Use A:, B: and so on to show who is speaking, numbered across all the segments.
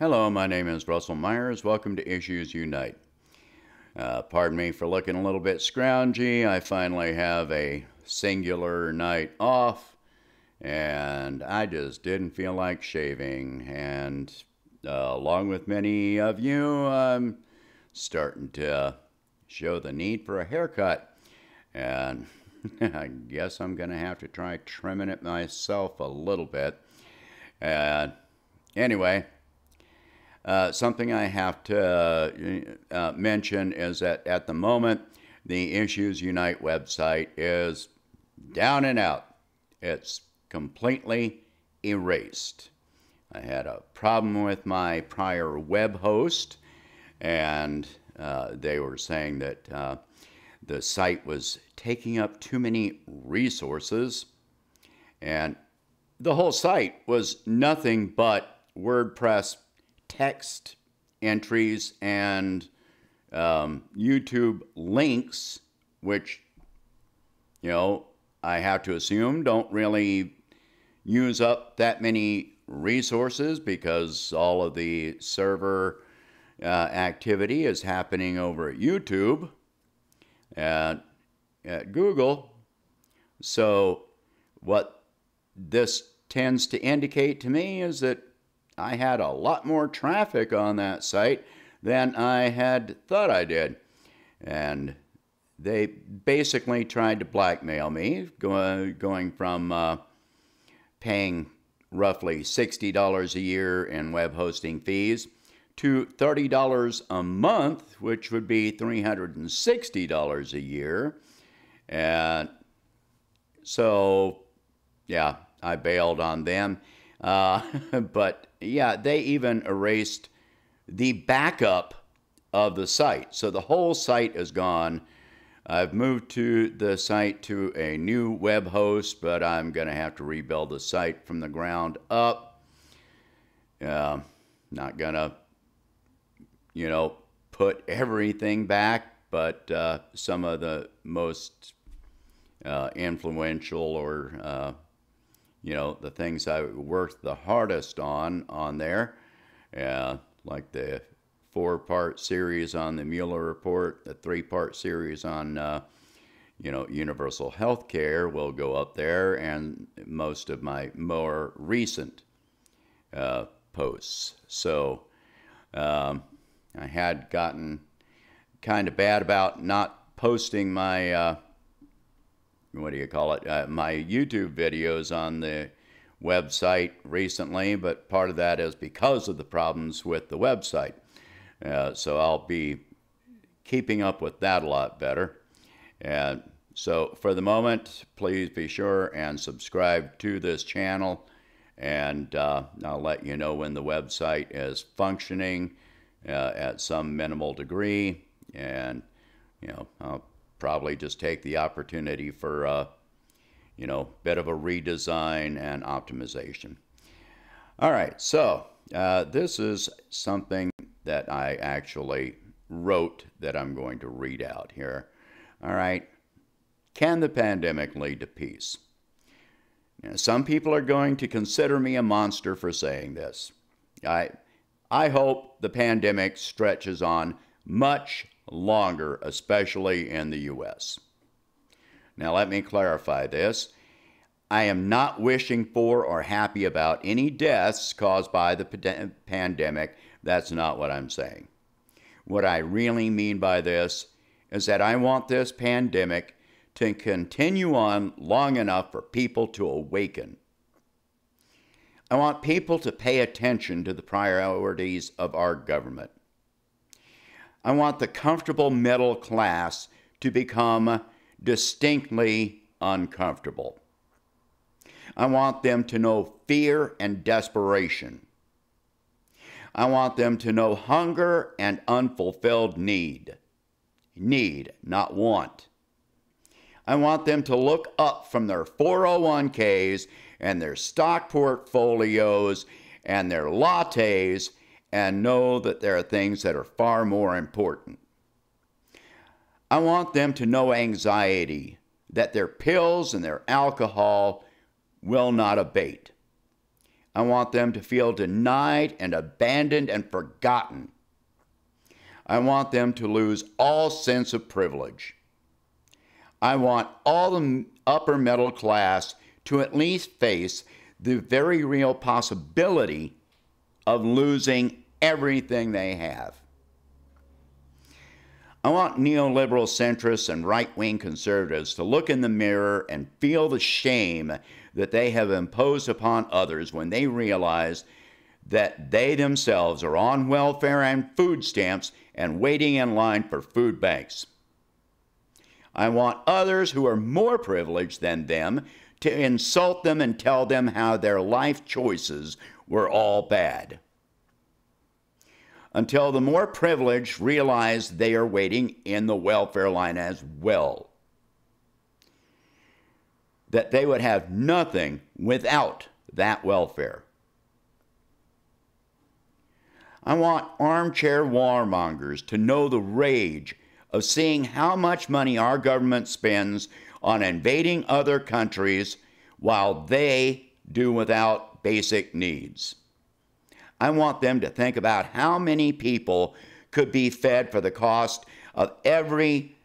A: Hello, my name is Russell Myers. Welcome to Issues Unite. Pardon me for looking a little bit scroungy. I finally have a singular night off, and I just didn't feel like shaving. And along with many of you, I'm starting to show the need for a haircut. And I guess I'm going to have to try trimming it myself a little bit. Anyway, something I have to mention is that at the moment, the Issues Unite website is down and out. It's completely erased. I had a problem with my prior web host, and they were saying that the site was taking up too many resources, and the whole site was nothing but WordPress text entries and YouTube links, which, I have to assume don't really use up that many resources because all of the server activity is happening over at YouTube and at Google. So what this tends to indicate to me is that I had a lot more traffic on that site than I had thought I did. And they basically tried to blackmail me, going from paying roughly $60 a year in web hosting fees to $30 a month, which would be $360 a year. And so, yeah, I bailed on them. But yeah, they even erased the backup of the site. So the whole site is gone. I've moved to the site to a new web host, but I'm going to have to rebuild the site from the ground up. Not going to, put everything back, but some of the most influential or the things I worked the hardest on there, like the 4-part series on the Mueller report, the 3-part series on, universal health care will go up there, and most of my more recent posts. So I had gotten kind of bad about not posting my my YouTube videos on the website recently, but part of that is because of the problems with the website. So I'll be keeping up with that a lot better. And so for the moment, please be sure and subscribe to this channel, and I'll let you know when the website is functioning at some minimal degree, and I'll probably just take the opportunity for a bit of a redesign and optimization. All right, so this is something that I actually wrote that I'm going to read out here. All right, can the pandemic lead to peace? Now, some people are going to consider me a monster for saying this. I hope the pandemic stretches on much longer, especially in the U.S. Now, let me clarify this. I am not wishing for or happy about any deaths caused by the pandemic. That's not what I'm saying. What I really mean by this is that I want this pandemic to continue on long enough for people to awaken. I want people to pay attention to the priorities of our government. I want the comfortable middle class to become distinctly uncomfortable. I want them to know fear and desperation. I want them to know hunger and unfulfilled need. Need, not want. I want them to look up from their 401ks and their stock portfolios and their lattes and know that there are things that are far more important. I want them to know anxiety, that their pills and their alcohol will not abate. I want them to feel denied and abandoned and forgotten. I want them to lose all sense of privilege. I want all the upper middle class to at least face the very real possibility of losing everything they have. I want neoliberal centrists and right-wing conservatives to look in the mirror and feel the shame that they have imposed upon others when they realize that they themselves are on welfare and food stamps and waiting in line for food banks. I want others who are more privileged than them to insult them and tell them how their life choices were all bad. Until the more privileged realize they are waiting in the welfare line as well. That they would have nothing without that welfare. I want armchair warmongers to know the rage of seeing how much money our government spends on invading other countries while they do without basic needs. I want them to think about how many people could be fed for the cost of every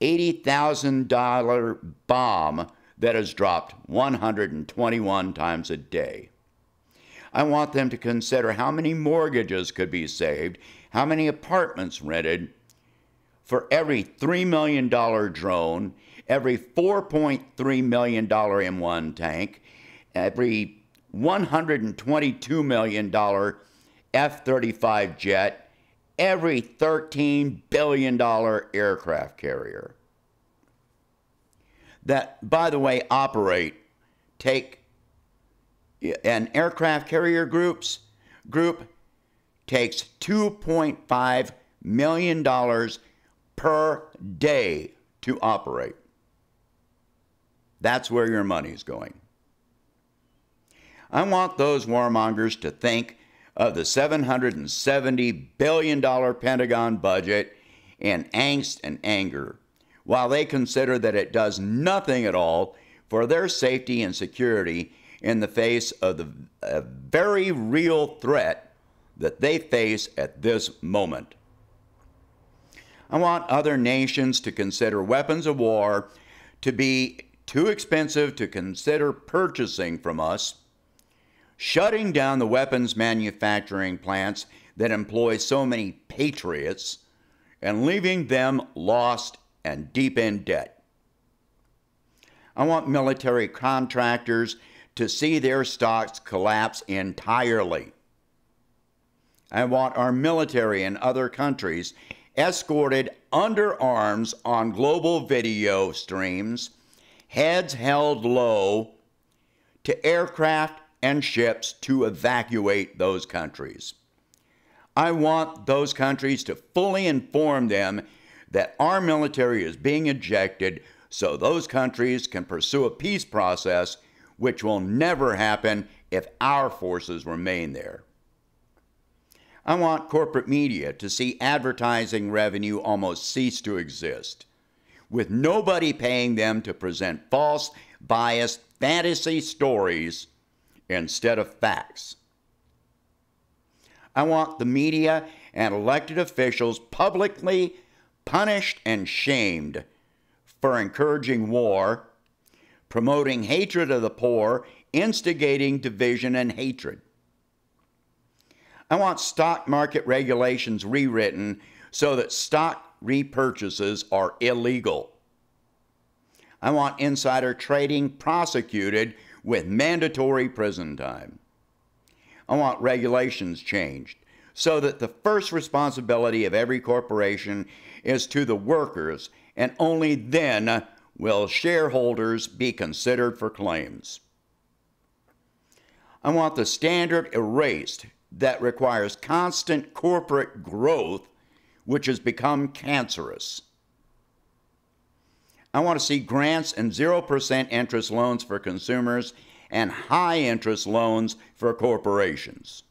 A: $80,000 bomb that is dropped 121 times a day. I want them to consider how many mortgages could be saved, how many apartments rented for every $3 million drone, every $4.3 million M1 tank, every $122 million F-35 jet, every $13 billion aircraft carrier. That, by the way, take an aircraft carrier group takes $2.5 million per day to operate. That's where your money's going. I want those warmongers to think of the $770 billion Pentagon budget in angst and anger, while they consider that it does nothing at all for their safety and security in the face of a very real threat that they face at this moment. I want other nations to consider weapons of war to be too expensive to consider purchasing from us, shutting down the weapons manufacturing plants that employ so many patriots, and leaving them lost and deep in debt. I want military contractors to see their stocks collapse entirely. I want our military in other countries escorted under arms on global video streams, heads held low, to aircraft and ships to evacuate those countries. I want those countries to fully inform them that our military is being ejected so those countries can pursue a peace process which will never happen if our forces remain there. I want corporate media to see advertising revenue almost cease to exist, with nobody paying them to present false, biased fantasy stories instead of facts. I want the media and elected officials publicly punished and shamed for encouraging war, promoting hatred of the poor, instigating division and hatred. I want stock market regulations rewritten so that stock repurchases are illegal. I want insider trading prosecuted with mandatory prison time. I want regulations changed so that the first responsibility of every corporation is to the workers, and only then will shareholders be considered for claims. I want the standard erased that requires constant corporate growth, which has become cancerous. I want to see grants and 0% interest loans for consumers and high interest loans for corporations.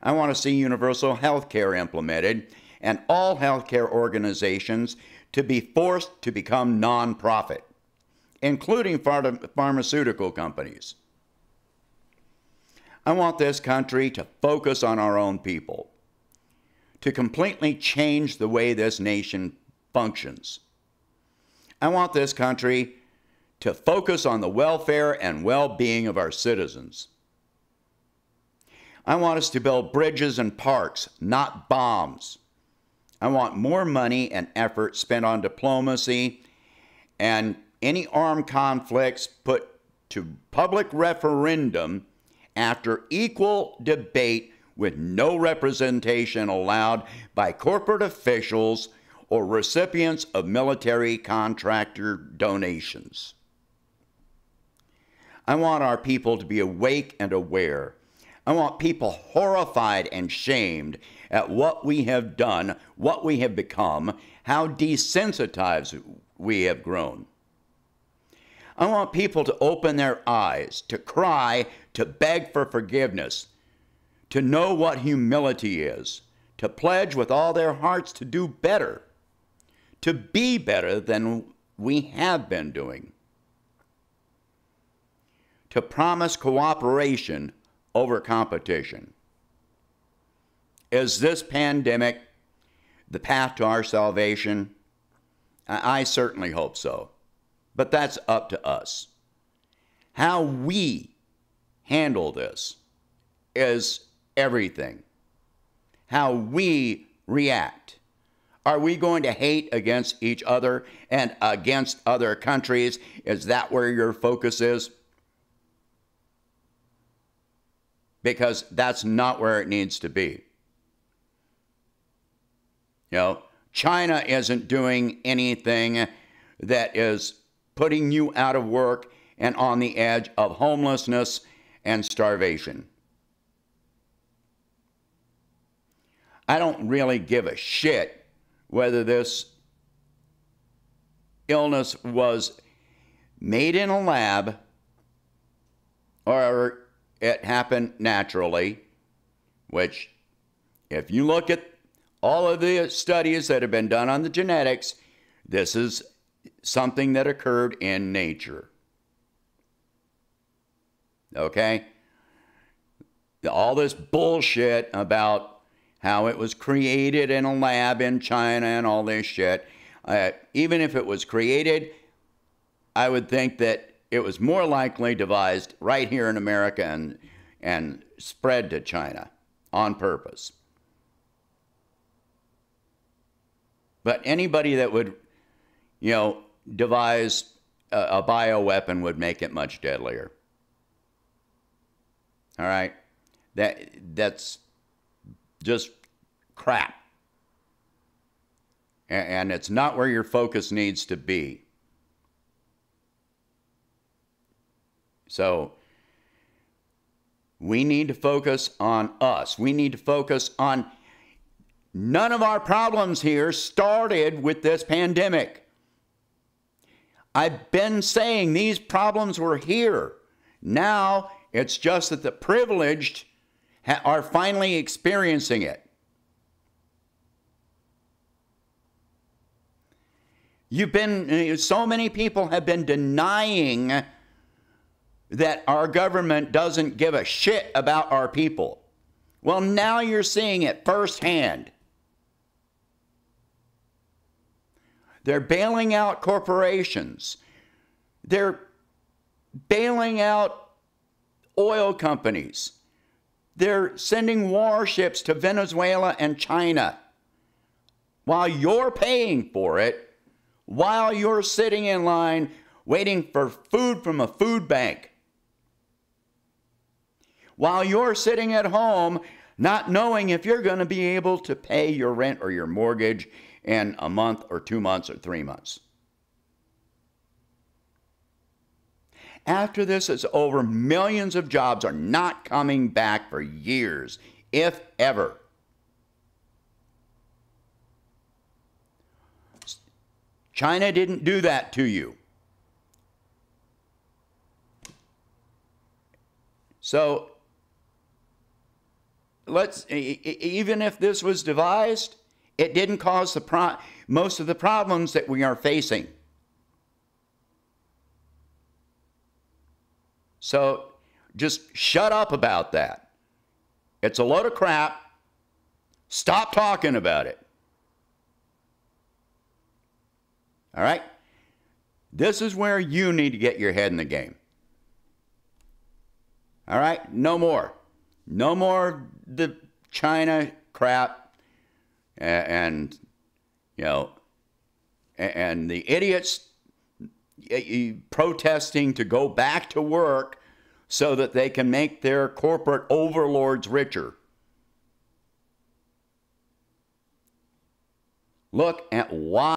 A: I want to see universal health care implemented and all healthcare organizations to be forced to become nonprofit, including pharmaceutical companies. I want this country to focus on our own people, to completely change the way this nation functions. I want this country to focus on the welfare and well-being of our citizens. I want us to build bridges and parks, not bombs. I want more money and effort spent on diplomacy, and any armed conflicts put to public referendum after equal debate with no representation allowed by corporate officials or recipients of military contractor donations. I want our people to be awake and aware. I want people horrified and shamed at what we have done, what we have become, how desensitized we have grown. I want people to open their eyes, to cry, to beg for forgiveness, to know what humility is, to pledge with all their hearts to do better, to be better than we have been doing, to promise cooperation over competition. Is this pandemic the path to our salvation? I certainly hope so. But that's up to us. How we handle this is everything. How we react. Are we going to hate against each other and against other countries? Is that where your focus is? Because that's not where it needs to be. You know, China isn't doing anything that is putting you out of work and on the edge of homelessness and starvation. I don't really give a shit whether this illness was made in a lab or it happened naturally, which if you look at all of the studies that have been done on the genetics, this is something that occurred in nature. Okay? All this bullshit about how it was created in a lab in China and all this shit, even if it was created, I would think that it was more likely devised right here in America and spread to China on purpose. But anybody that would, you know, devise a bioweapon would make it much deadlier. All right? That's just crap. And it's not where your focus needs to be. So we need to focus on us. We need to focus on none of our problems here started with this pandemic. I've been saying these problems were here. Now it's just that the privileged are finally experiencing it. So many people have been denying that our government doesn't give a shit about our people. Well, now you're seeing it firsthand. They're bailing out corporations. They're bailing out oil companies. They're sending warships to Venezuela and China while you're paying for it, while you're sitting in line waiting for food from a food bank, while you're sitting at home not knowing if you're going to be able to pay your rent or your mortgage in a month or 2 months or 3 months. After this is over, millions of jobs are not coming back for years, if ever. China didn't do that to you. So, even if this was devised, it didn't cause most of the problems that we are facing. So just shut up about that. It's a load of crap. Stop talking about it. All right? This is where you need to get your head in the game. All right? No more. No more the China crap and you know, and the idiots protesting to go back to work so that they can make their corporate overlords richer. Look at why